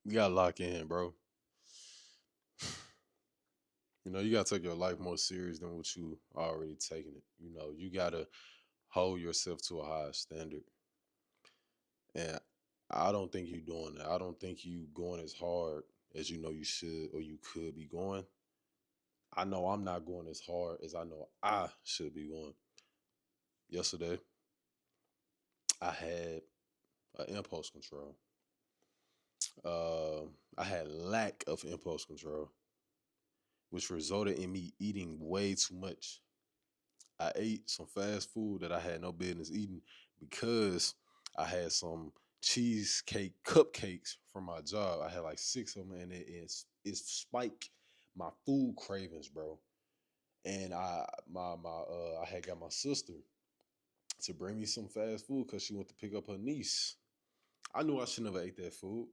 You gotta lock in, bro. You gotta take your life more serious than what you already taking it. You gotta hold yourself to a higher standard. And I don't think you doing that. I don't think you going as hard as you know you should or you could be going. I know I'm not going as hard as I know I should be going. Yesterday, I had impulse control. I had lack of impulse control, which resulted in me eating way too much. I ate some fast food that I had no business eating because I had some cheesecake cupcakes from my job. I had like six of them, and it spiked my food cravings, bro. And I had got my sister to bring me some fast food because she went to pick up her niece. I knew I should never ate that food,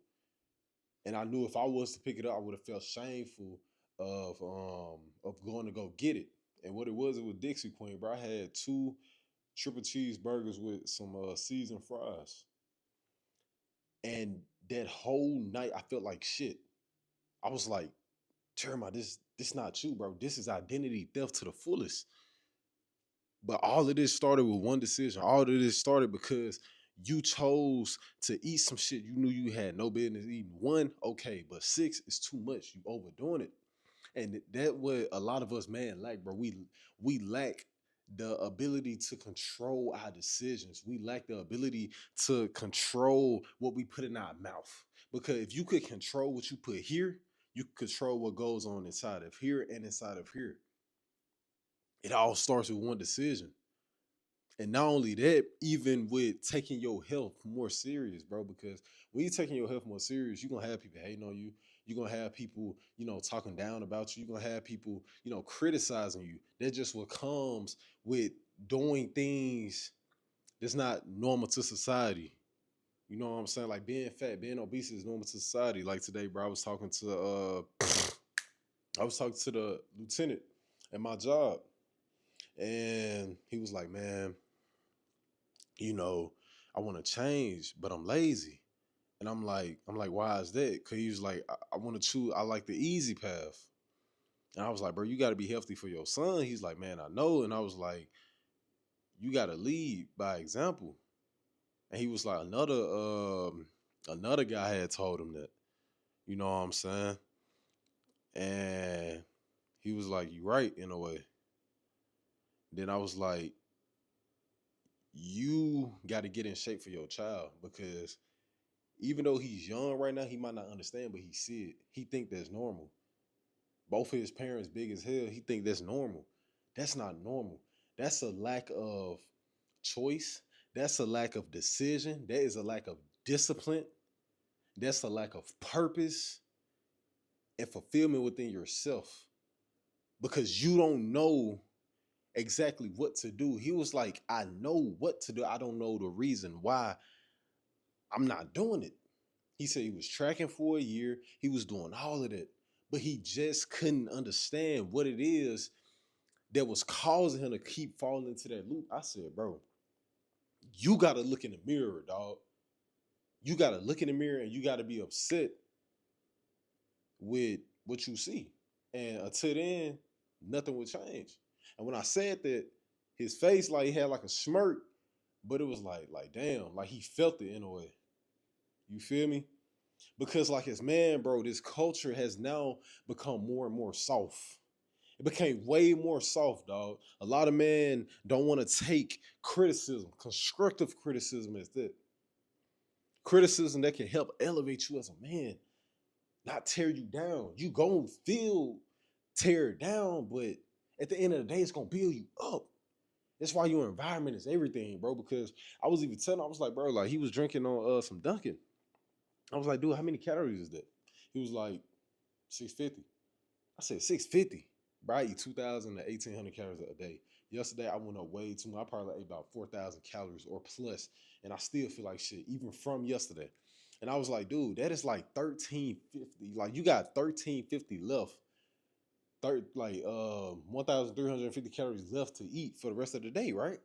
and I knew if I was to pick it up, I would have felt shameful of going to go get it. And what it was Dixie Queen, bro. I had two triple cheeseburgers with some seasoned fries. And that whole night, I felt like shit. I was like, Jeremiah, this not you, bro. This is identity theft to the fullest. But all of this started with one decision. All of this started because you chose to eat some shit you knew you had no business eating. One, okay, but six is too much. You overdoing it. And that what a lot of us man lack, bro. We lack the ability to control our decisions. We lack the ability to control what we put in our mouth. Because if you could control what you put here, you could control what goes on inside of here and inside of here. It all starts with one decision. And not only that, even with taking your health more serious, bro, because when you're taking your health more serious, you're gonna have people hating on you. You're gonna have people, talking down about you. You're gonna have people, criticizing you. That's just what comes with doing things that's not normal to society. You know what I'm saying? Like being fat, being obese is normal to society. Like today, bro, I was talking to the lieutenant at my job, and he was like, man, you know, I want to change, but I'm lazy. And I'm like, why is that? Cause he was like, I want to choose, I like the easy path. And I was like, bro, you gotta be healthy for your son. He's like, man, I know. And I was like, you gotta lead by example. And he was like, another guy had told him that. You know what I'm saying? And he was like, you right in a way. Then I was like, you gotta get in shape for your child because even though he's young right now, he might not understand, but he see it. He think that's normal. Both of his parents big as hell. He think that's normal. That's not normal. That's a lack of choice. That's a lack of decision. That is a lack of discipline. That's a lack of purpose and fulfillment within yourself because you don't know exactly what to do. He was like, I know what to do. I don't know the reason why I'm not doing it. He said he was tracking for a year. He was doing all of that, but he just couldn't understand what it is that was causing him to keep falling into that loop. I said, bro, you got to look in the mirror, dog. You got to look in the mirror and you got to be upset with what you see. And until then, nothing would change. And when I said that, his face like he had like a smirk, but it was like damn, like he felt it in a way. You feel me? Because like his man, bro, this culture has now become more and more soft. It became way more soft, dog. A lot of men don't want to take criticism, constructive criticism as that. Criticism that can help elevate you as a man, not tear you down. You gonna feel tear down, but at the end of the day, it's gonna build you up. That's why your environment is everything, bro. Because I was even telling, I was like, bro, like he was drinking on some Dunkin'. I was like, dude, how many calories is that? He was like, 650. I said, 650. Bro, I eat 2,000 to 1,800 calories a day. Yesterday, I went up way too much. I probably ate about 4,000 calories or plus, and I still feel like shit, even from yesterday. And I was like, dude, that is like 1,350. Like, you got 1,350 left. 1,350 calories left to eat for the rest of the day, right?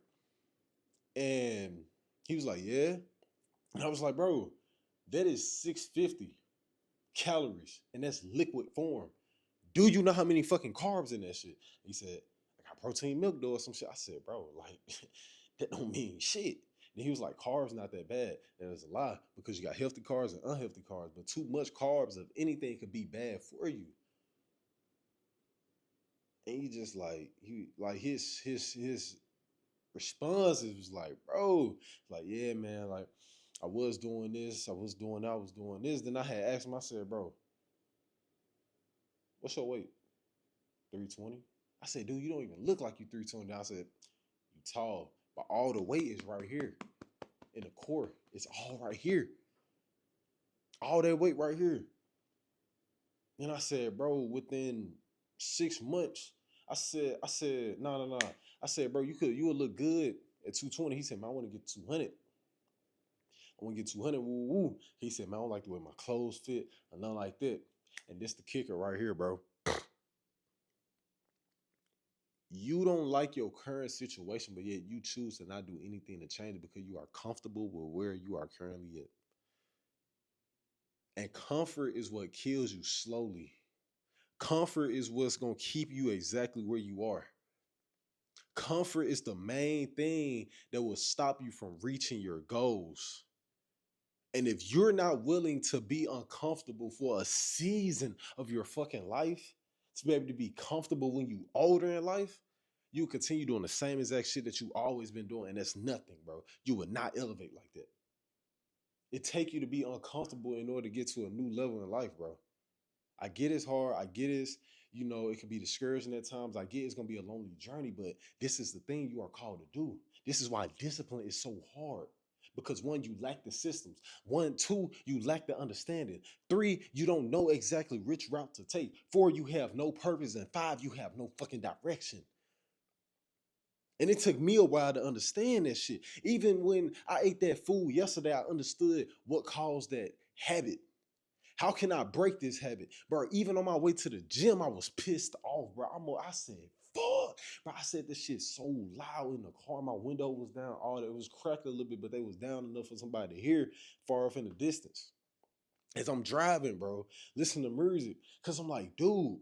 And he was like, yeah. And I was like, bro, that is 650. calories, and that's liquid form. Do you know how many fucking carbs in that shit? He said, I got protein milk though or some shit. I said, bro, like that don't mean shit. And he was like, carbs not that bad. And it's a lie because you got healthy carbs and unhealthy carbs, but too much carbs of anything could be bad for you. And he just like his responses was like, bro, like, yeah, man, like I was doing this, I was doing that, I was doing this. Then I had asked him, I said, bro, what's your weight? 320? I said, dude, you don't even look like you 320. I said, you tall, but all the weight is right here in the core. It's all right here. All that weight right here. And I said, bro, within 6 months, no. I said, bro, you would look good at 220. He said, man, I want to get 200. I want to get 200. Woo woo. He said, man, I don't like the way my clothes fit or nothing like that. And this the kicker right here, bro. You don't like your current situation, but yet you choose to not do anything to change it because you are comfortable with where you are currently at. And comfort is what kills you slowly. Comfort is what's going to keep you exactly where you are. Comfort is the main thing that will stop you from reaching your goals. And if you're not willing to be uncomfortable for a season of your fucking life, to be able to be comfortable when you older in life, you continue doing the same exact shit that you always been doing, and that's nothing, bro. You will not elevate like that. It take you to be uncomfortable in order to get to a new level in life, bro. I get it's hard. I get it can be discouraging at times. I get it's gonna be a lonely journey, but this is the thing you are called to do. This is why discipline is so hard. Because one, you lack the systems. One, two, you lack the understanding. Three, you don't know exactly which route to take. Four, you have no purpose. And five, you have no fucking direction. And it took me a while to understand that shit. Even when I ate that food yesterday, I understood what caused that habit. How can I break this habit? Bro, even on my way to the gym, I was pissed off, bro. I said, fuck. Bro, I said this shit so loud in the car. My window was down. All that. It was cracked a little bit, but they was down enough for somebody to hear far off in the distance. As I'm driving, bro, listen to music. Cause I'm like, dude,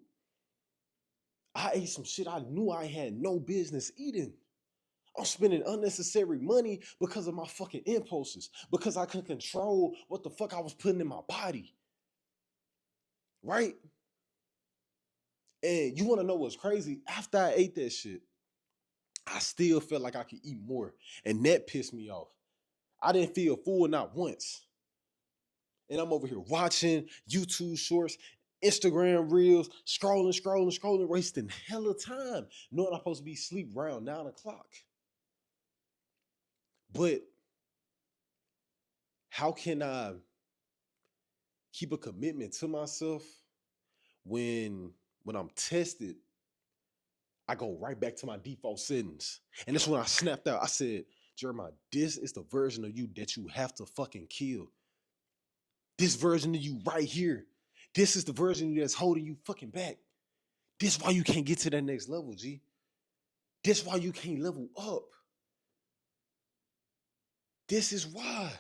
I ate some shit I knew I had no business eating. I'm spending unnecessary money because of my fucking impulses. Because I couldn't control what the fuck I was putting in my body. Right? And you want to know what's crazy? After I ate that shit, I still felt like I could eat more. And that pissed me off. I didn't feel full not once. And I'm over here watching YouTube shorts, Instagram reels, scrolling, wasting hella time, knowing I'm supposed to be asleep around 9 o'clock. But how can I keep a commitment to myself when I'm tested? I go right back to my default settings. And that's when I snapped out. I said, Jeremiah, this is the version of you that you have to fucking kill. This version of you right here. This is the version of you that's holding you fucking back. This is why you can't get to that next level, G. This is why you can't level up. This is why.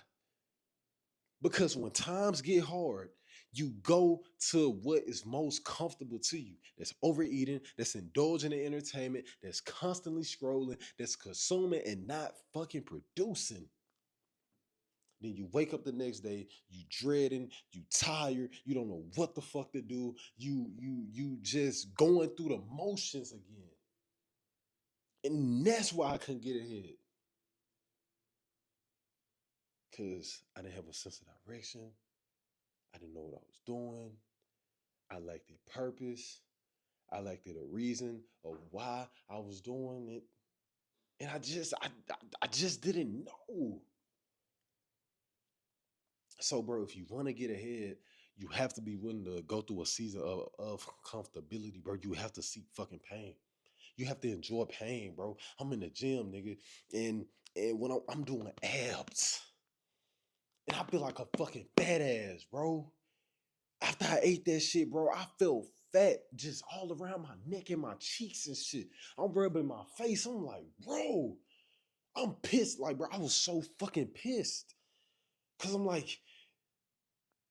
Because when times get hard, you go to what is most comfortable to you. That's overeating, that's indulging in entertainment, that's constantly scrolling, that's consuming and not fucking producing. Then you wake up the next day, you dreading, you tired, you don't know what the fuck to do. You just going through the motions again. And that's why I couldn't get ahead. Cause I didn't have a sense of direction. I didn't know what I was doing. I lacked a purpose. I lacked a reason of why I was doing it. And I just didn't know. So, bro, if you want to get ahead, you have to be willing to go through a season of comfortability, bro. You have to seek fucking pain. You have to enjoy pain, bro. I'm in the gym, nigga, and when I'm doing abs, and I feel like a fucking badass, bro. After I ate that shit, bro, I felt fat just all around my neck and my cheeks and shit. I'm rubbing my face. I'm like, bro, I'm pissed. Like, bro, I was so fucking pissed. Cause I'm like,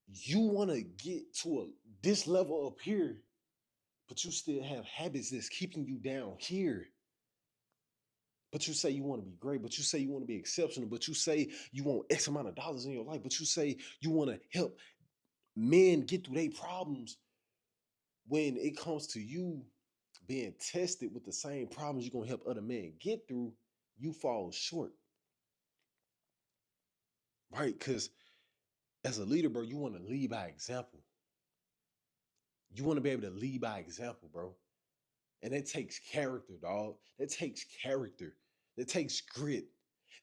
You want to get to this level up here, but you still have habits that's keeping you down here. But you say you want to be great, but you say you want to be exceptional, but you say you want X amount of dollars in your life, but you say you want to help men get through their problems. When it comes to you being tested with the same problems you're going to help other men get through, you fall short, right? Because as a leader, bro, you want to lead by example. You want to be able to lead by example, bro. And that takes character, dog. That takes character. That takes grit.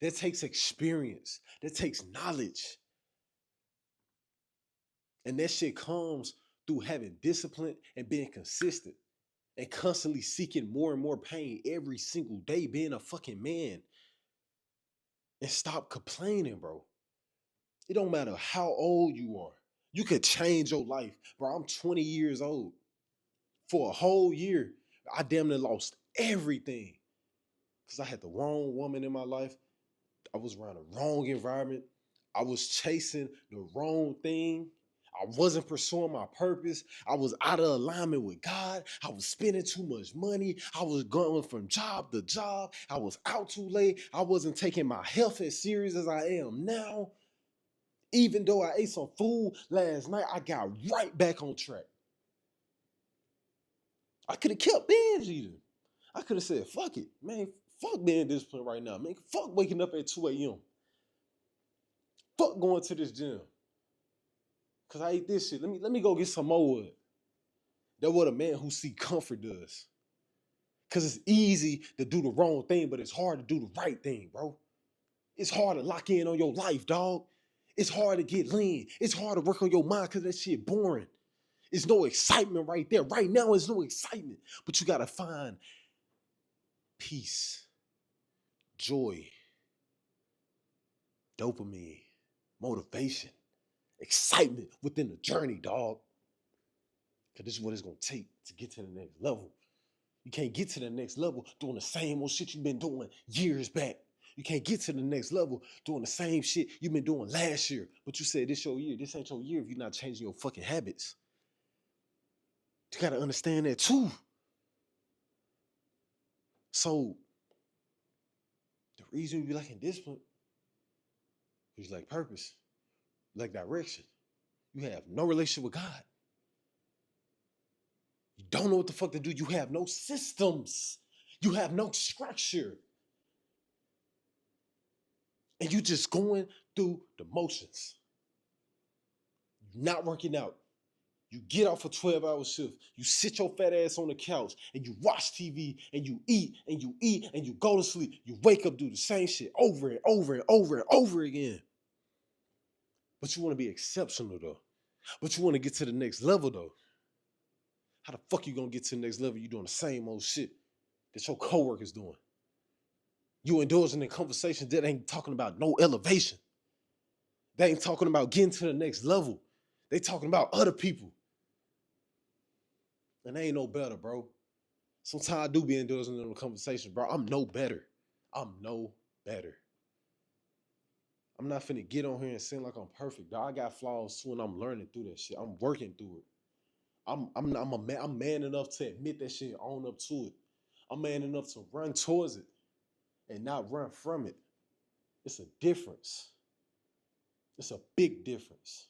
That takes experience. That takes knowledge. And that shit comes through having discipline and being consistent and constantly seeking more and more pain every single day, being a fucking man. And stop complaining, bro. It don't matter how old you are. You could change your life. Bro, I'm 20 years old. For a whole year, I damn near lost everything. Because I had the wrong woman in my life. I was around the wrong environment. I was chasing the wrong thing. I wasn't pursuing my purpose. I was out of alignment with God. I was spending too much money. I was going from job to job. I was out too late. I wasn't taking my health as serious as I am now. Even though I ate some food last night, I got right back on track. I could have kept binge eating. I could have said, fuck it, man. Fuck being disciplined right now, man. Fuck waking up at 2 a.m. Fuck going to this gym. Cause I ate this shit. Let me go get some more wood. That's what a man who seek comfort does. Cause it's easy to do the wrong thing, but it's hard to do the right thing, bro. It's hard to lock in on your life, dog. It's hard to get lean. It's hard to work on your mind because that shit boring. It's no excitement right there. Right now, it's no excitement. But you gotta find peace, joy, dopamine, motivation, excitement within the journey, dog. Because this is what it's going to take to get to the next level. You can't get to the next level doing the same old shit you've been doing years back. You can't get to the next level doing the same shit you've been doing last year. But you said this your year. This ain't your year if you're not changing your fucking habits. You got to understand that too. So the reason you lacking discipline is you lack purpose, you lack direction. You have no relationship with God. You don't know what the fuck to do. You have no systems. You have no structure. And you just going through the motions. You're not working out. You get off a 12-hour shift. You sit your fat ass on the couch and you watch TV and you eat and you eat and you go to sleep. You wake up, do the same shit over and over and over and over again. But you want to be exceptional though. But you want to get to the next level though. How the fuck you gonna get to the next level? You doing the same old shit that your coworkers doing. You indulging in conversations that ain't talking about no elevation. They ain't talking about getting to the next level. They talking about other people. And they ain't no better, bro. Sometimes I do be indulging in the conversation, bro. I'm no better. I'm no better. I'm not finna get on here and seem like I'm perfect, dog. I got flaws too, and I'm learning through that shit. I'm working through it. I'm man enough to admit that shit, own up to it. I'm man enough to run towards it and not run from it. It's a difference. It's a big difference.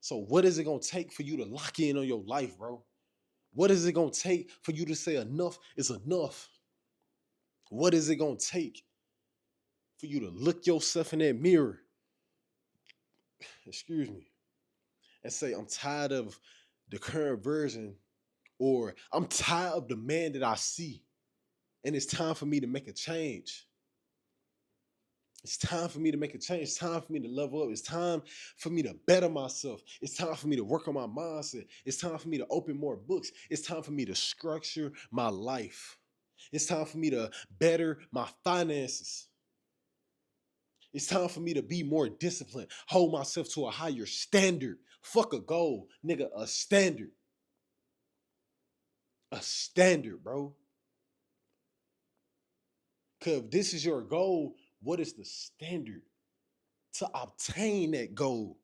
So what is it gonna take for you to lock in on your life, bro? What is it gonna take for you to say enough is enough? What is it gonna take for you to look yourself in that mirror, excuse me, and say, I'm tired of the current version, or I'm tired of the man that I see, and it's time for me to make a change. It's time for me to make a change. It's time for me to level up. It's time for me to better myself. It's time for me to work on my mindset. It's time for me to open more books. It's time for me to structure my life. It's time for me to better my finances. It's time for me to be more disciplined, hold myself to a higher standard. Fuck a goal, nigga, a standard. A standard, bro. Because if this is your goal, what is the standard to obtain that goal?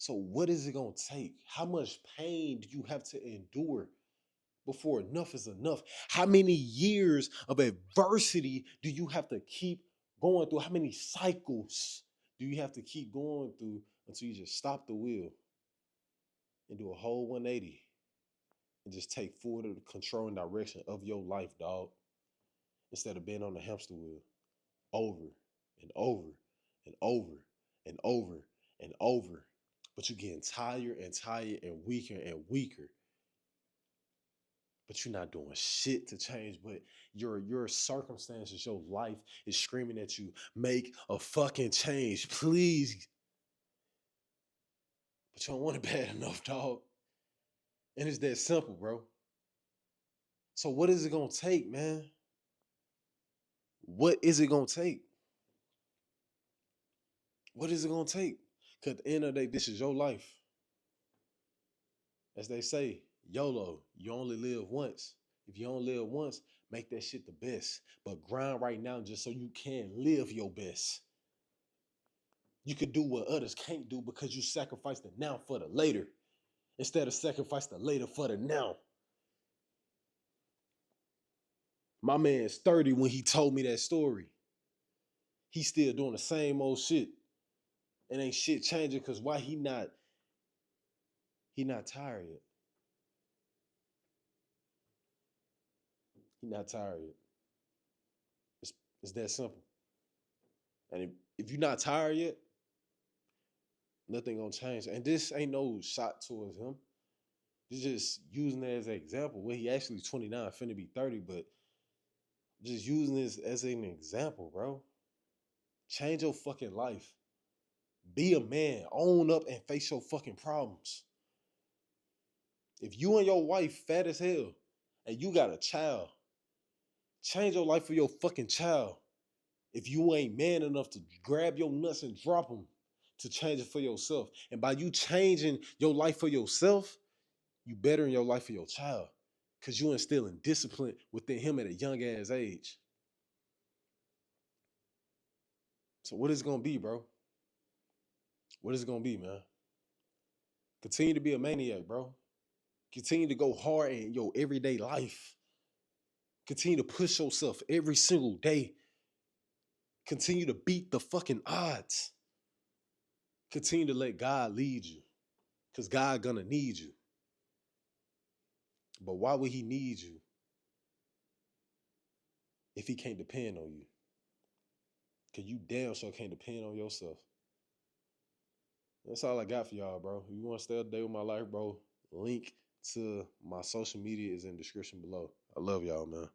So what is it gonna take? How much pain do you have to endure before enough is enough? How many years of adversity do you have to keep going through? How many cycles do you have to keep going through until you just stop the wheel and do a whole 180 and just take full control and direction of your life, dog, instead of being on the hamster wheel over and over and over and over and over. But you're getting tired and tired and weaker and weaker. But you're not doing shit to change. But your circumstances, your life is screaming at you, make a fucking change, please. But you don't want it bad enough, dog. And it's that simple, bro. So what is it gonna take, man? What is it gonna take? What is it gonna take? Cause at the end of the day, this is your life. As they say, YOLO, you only live once. If you only live once, make that shit the best. But grind right now just so you can live your best. You could do what others can't do because you sacrifice the now for the later instead of sacrifice the later for the now. My man's 30 when he told me that story. He's still doing the same old shit. And ain't shit changing because why he not tired yet. He not tired yet. It's that simple. And if you're not tired yet, nothing gonna change. And this ain't no shot towards him. This just using it as an example. Well, he actually 29, finna be 30, but just using this as an example, bro. Change your fucking life. Be a man. Own up and face your fucking problems. If you and your wife fat as hell and you got a child, change your life for your fucking child. If you ain't man enough to grab your nuts and drop them to change it for yourself. And by you changing your life for yourself, you bettering your life for your child. Because you instilling discipline within him at a young ass age. So what is it gonna be, bro? What is it gonna be, man? Continue to be a maniac, bro. Continue to go hard in your everyday life. Continue to push yourself every single day. Continue to beat the fucking odds. Continue to let God lead you. Because God gonna need you. But why would he need you if he can't depend on you? Because you damn sure can't depend on yourself. That's all I got for y'all, bro. If you want to stay up to date with my life, bro, link to my social media is in the description below. I love y'all, man.